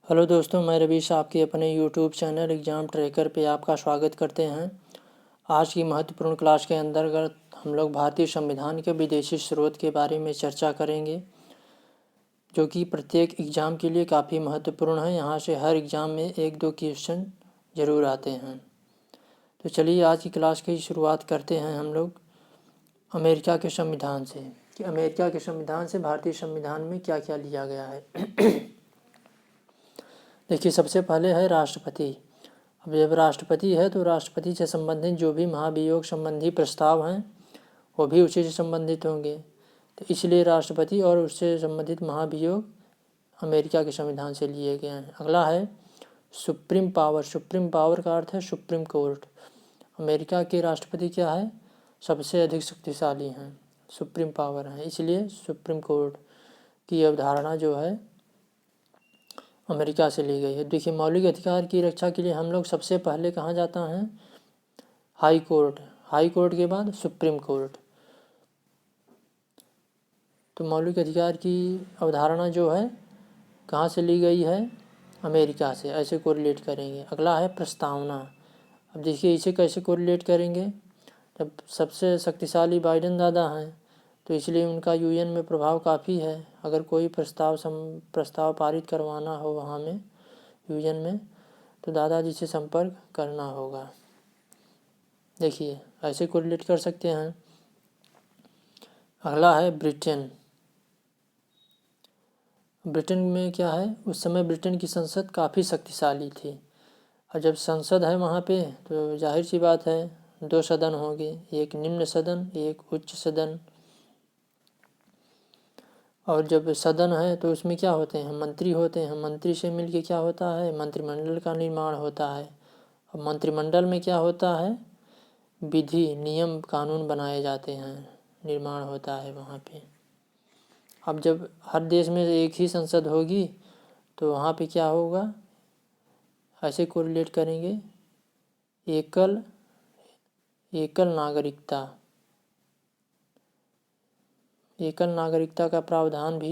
Hello दोस्तों, मैं रवीश आपके अपने यूट्यूब चैनल एग्ज़ाम ट्रैकर पे आपका स्वागत करते हैं। आज की महत्वपूर्ण क्लास के अंतर्गत हम लोग भारतीय संविधान के विदेशी स्रोत के बारे में चर्चा करेंगे, जो कि प्रत्येक एग्ज़ाम के लिए काफ़ी महत्वपूर्ण है। यहाँ से हर एग्ज़ाम में एक दो क्वेश्चन ज़रूर आते हैं। तो चलिए आज की क्लास की शुरुआत करते हैं हम लोग अमेरिका के संविधान से, कि अमेरिका के संविधान से भारतीय संविधान में क्या क्या लिया गया है। देखिए, सबसे पहले है राष्ट्रपति। अब जब राष्ट्रपति है तो राष्ट्रपति से संबंधित जो भी महाभियोग संबंधी प्रस्ताव हैं वो भी उसी से संबंधित होंगे। तो इसलिए राष्ट्रपति और उससे संबंधित महाभियोग अमेरिका के संविधान से लिए गए हैं। अगला है सुप्रीम पावर। सुप्रीम पावर का अर्थ है सुप्रीम कोर्ट। अमेरिका के राष्ट्रपति क्या है? सबसे अधिक शक्तिशाली हैं, सुप्रीम पावर हैं, इसलिए सुप्रीम कोर्ट की अवधारणा जो है अमेरिका से ली गई है। देखिए, मौलिक अधिकार की रक्षा के लिए हम लोग सबसे पहले कहाँ जाता है? High court. हाई कोर्ट के बाद सुप्रीम कोर्ट। तो मौलिक अधिकार की अवधारणा जो है कहाँ से ली गई है? अमेरिका से। ऐसे कोरिलेट करेंगे। अगला है प्रस्तावना। अब देखिए, इसे कैसे कोरिलेट करेंगे? जब सबसे शक्तिशाली बाइडेन दादा हैं तो इसलिए उनका यूएन में प्रभाव काफ़ी है। अगर कोई प्रस्ताव पारित करवाना हो वहाँ में यूएन में तो दादाजी से संपर्क करना होगा। देखिए, ऐसे कोरिलेट कर सकते हैं। अगला है ब्रिटेन। ब्रिटेन में क्या है? उस समय ब्रिटेन की संसद काफ़ी शक्तिशाली थी, और जब संसद है वहाँ पे तो जाहिर सी बात है दो सदन होंगे, एक निम्न सदन, एक उच्च सदन। और जब सदन है तो उसमें क्या होते हैं? मंत्री होते हैं। मंत्री से मिलके क्या होता है? मंत्रिमंडल का निर्माण होता है। अब मंत्रिमंडल में क्या होता है? विधि, नियम, कानून बनाए जाते हैं, निर्माण होता है वहाँ पे। अब जब हर देश में एक ही संसद होगी तो वहाँ पे क्या होगा? ऐसे कोरिलेट करेंगे, एकल नागरिकता। एकल नागरिकता का प्रावधान भी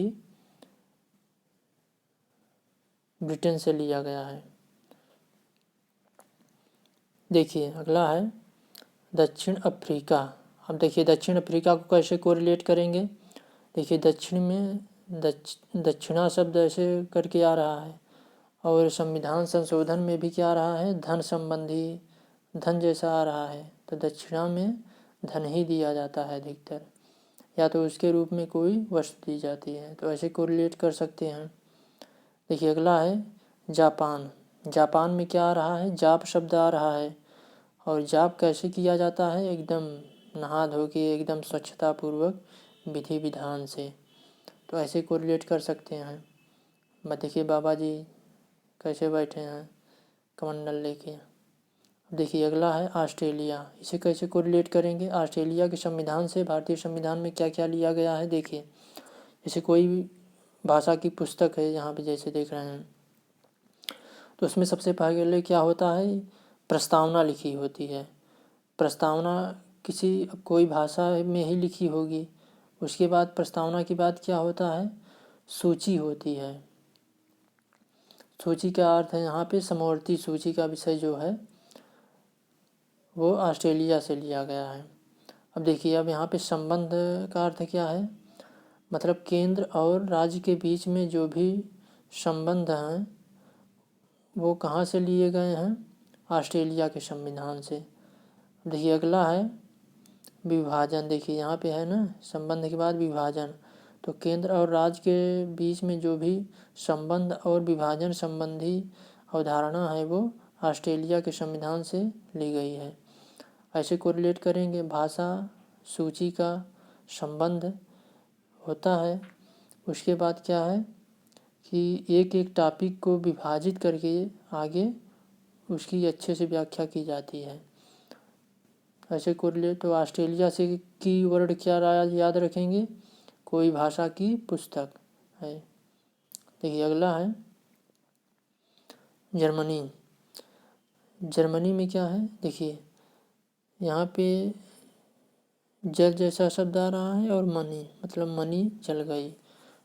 ब्रिटेन से लिया गया है। देखिए, अगला है दक्षिण अफ्रीका। अब देखिए, दक्षिण अफ्रीका को कैसे कोरिलेट करेंगे? देखिए, दक्षिण में दक्षिणा शब्द ऐसे करके आ रहा है, और संविधान संशोधन में भी क्या आ रहा है? धन संबंधी, धन जैसा आ रहा है। तो दक्षिणा में धन ही दिया जाता है अधिकतर, या तो उसके रूप में कोई वस्तु दी जाती है। तो ऐसे कोरिलेट कर सकते हैं। देखिए, अगला है जापान। जापान में क्या आ रहा है? जाप शब्द आ रहा है। और जाप कैसे किया जाता है? एकदम नहा धो के, एकदम स्वच्छता पूर्वक, विधि विधान से। तो ऐसे कोरिलेट कर सकते हैं। देखिए, बाबा जी कैसे बैठे हैं कमंडल लेके। देखिए, अगला है ऑस्ट्रेलिया। इसे कैसे कोरिलेट करेंगे? ऑस्ट्रेलिया के संविधान से भारतीय संविधान में क्या क्या लिया गया है? देखिए, जैसे कोई भी भाषा की पुस्तक है, यहाँ पे जैसे देख रहे हैं, तो उसमें सबसे पहले क्या होता है? प्रस्तावना लिखी होती है। प्रस्तावना कोई भाषा में ही लिखी होगी। उसके बाद प्रस्तावना के बाद क्या होता है? सूची होती है। सूची का अर्थ है यहाँ पे समवर्ती सूची का विषय जो है वो ऑस्ट्रेलिया से लिया गया है। अब देखिए, अब यहाँ पे संबंध का अर्थ क्या है? मतलब केंद्र और राज्य के बीच में जो भी संबंध हैं वो कहाँ से लिए गए हैं? ऑस्ट्रेलिया के संविधान से। देखिए, अगला है विभाजन। देखिए, यहाँ पे है ना, संबंध के बाद विभाजन। तो केंद्र और राज्य के बीच में जो भी संबंध और विभाजन संबंधी अवधारणा है वो ऑस्ट्रेलिया के संविधान से ली गई है। ऐसे कोरिलेट करेंगे। भाषा, सूची का संबंध होता है। उसके बाद क्या है कि एक एक टॉपिक को विभाजित करके आगे उसकी अच्छे से व्याख्या की जाती है। ऐसे कोरिलेट। तो ऑस्ट्रेलिया से की वर्ड क्या याद रखेंगे? कोई भाषा की पुस्तक है। देखिए, अगला है जर्मनी। जर्मनी में क्या है? देखिए, यहाँ पे जल जैसा शब्द आ रहा है और मनी, मतलब मनी जल गई।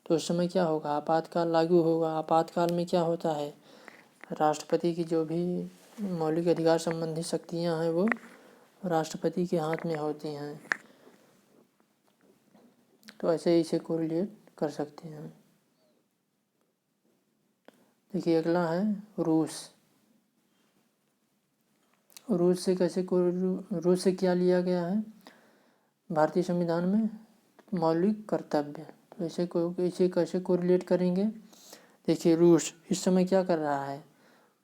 तो उस समय क्या होगा? आपातकाल लागू होगा। आपातकाल में क्या होता है? राष्ट्रपति की जो भी मौलिक अधिकार संबंधी शक्तियाँ हैं वो राष्ट्रपति के हाथ में होती हैं। तो ऐसे इसे कोरिलेट कर सकते हैं। देखिए अगला है रूस। रूस से क्या लिया गया है भारतीय संविधान में? मौलिक कर्तव्य। तो इसे कैसे कोरिलेट करेंगे? देखिए रूस इस समय क्या कर रहा है?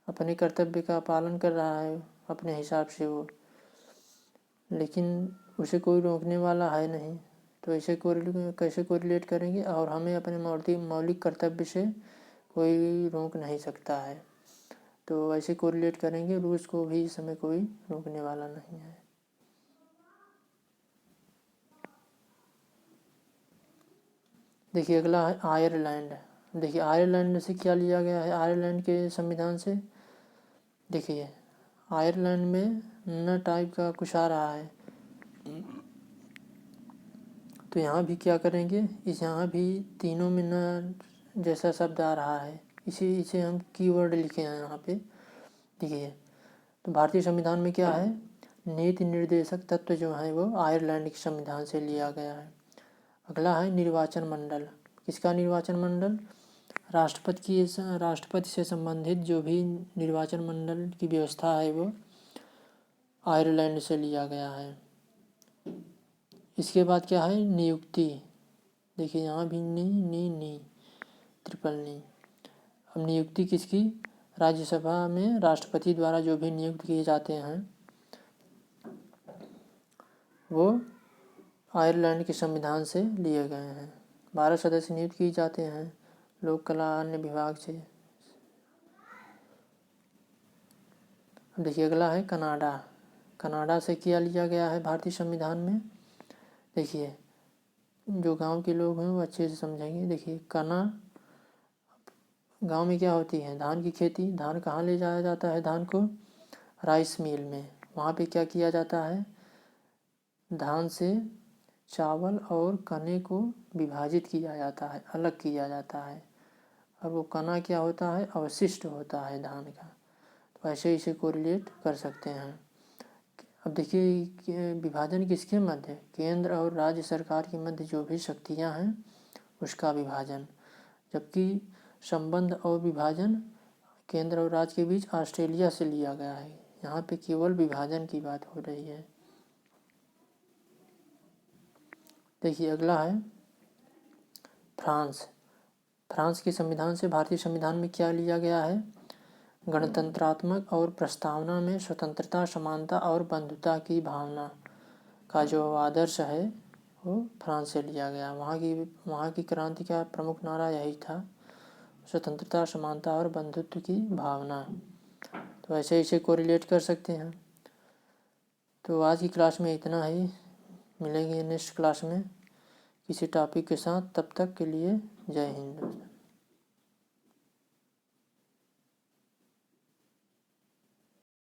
अपने कर्तव्य का पालन कर रहा है अपने हिसाब से वो, लेकिन उसे कोई रोकने वाला है नहीं। तो इसे कैसे कोरिलेट करेंगे? और हमें अपने मौलिक कर्तव्य से कोई रोक नहीं सकता है। तो ऐसे कोरिलेट करेंगे, रूस को भी इस समय कोई रोकने वाला नहीं है। देखिए अगला है आयरलैंड। देखिए आयरलैंड से क्या लिया गया है आयरलैंड के संविधान से? देखिए आयरलैंड में न टाइप का कुछ आ रहा है, तो यहाँ भी क्या करेंगे, यहाँ भी तीनों में न जैसा शब्द आ रहा है, इसे हम कीवर्ड लिखे हैं यहाँ पे। देखिए तो भारतीय संविधान में क्या है, नीति निर्देशक तत्व जो है वो आयरलैंड के संविधान से लिया गया है। अगला है निर्वाचन मंडल। किसका निर्वाचन मंडल? राष्ट्रपति से संबंधित जो भी निर्वाचन मंडल की व्यवस्था है वो आयरलैंड से लिया गया है। इसके बाद क्या है, नियुक्ति। देखिए यहाँ भी नी ट्रिपल नी। अब नियुक्ति किसकी? राज्यसभा में राष्ट्रपति द्वारा जो भी नियुक्त किए जाते हैं वो आयरलैंड के संविधान से लिए गए हैं। 12 सदस्य नियुक्त किए जाते हैं लोक कला अन्य विभाग से। देखिए अगला है कनाडा। कनाडा से क्या लिया गया है भारतीय संविधान में? देखिए जो गांव के लोग हैं वो अच्छे से समझेंगे। देखिए गांव में क्या होती है, धान की खेती। धान कहाँ ले जाया जाता है? धान को राइस मिल में। वहाँ पे क्या किया जाता है, धान से चावल और कने को विभाजित किया जाता है, अलग किया जाता है। और वो कना क्या होता है, अवशिष्ट होता है धान का। तो ऐसे इसे कोरिलेट कर सकते हैं। अब देखिए विभाजन किसके मध्य? केंद्र और राज्य सरकार के मध्य जो भी शक्तियां हैं उसका विभाजन। जबकि संबंध और विभाजन केंद्र और राज्य के बीच ऑस्ट्रेलिया से लिया गया है। यहाँ पे केवल विभाजन की बात हो रही है। देखिए अगला है फ्रांस। फ्रांस के संविधान से भारतीय संविधान में क्या लिया गया है? गणतंत्रात्मक और प्रस्तावना में स्वतंत्रता, समानता और बंधुता की भावना का जो आदर्श है वो फ्रांस से लिया गया। वहाँ की क्रांति का प्रमुख नारा यही था, स्वतंत्रता, समानता और बंधुत्व की भावना। तो ऐसे इसे कोरिलेट कर सकते हैं। तो आज की क्लास में इतना ही, मिलेंगे नेक्स्ट क्लास में किसी टॉपिक के साथ। तब तक के लिए जय हिंद।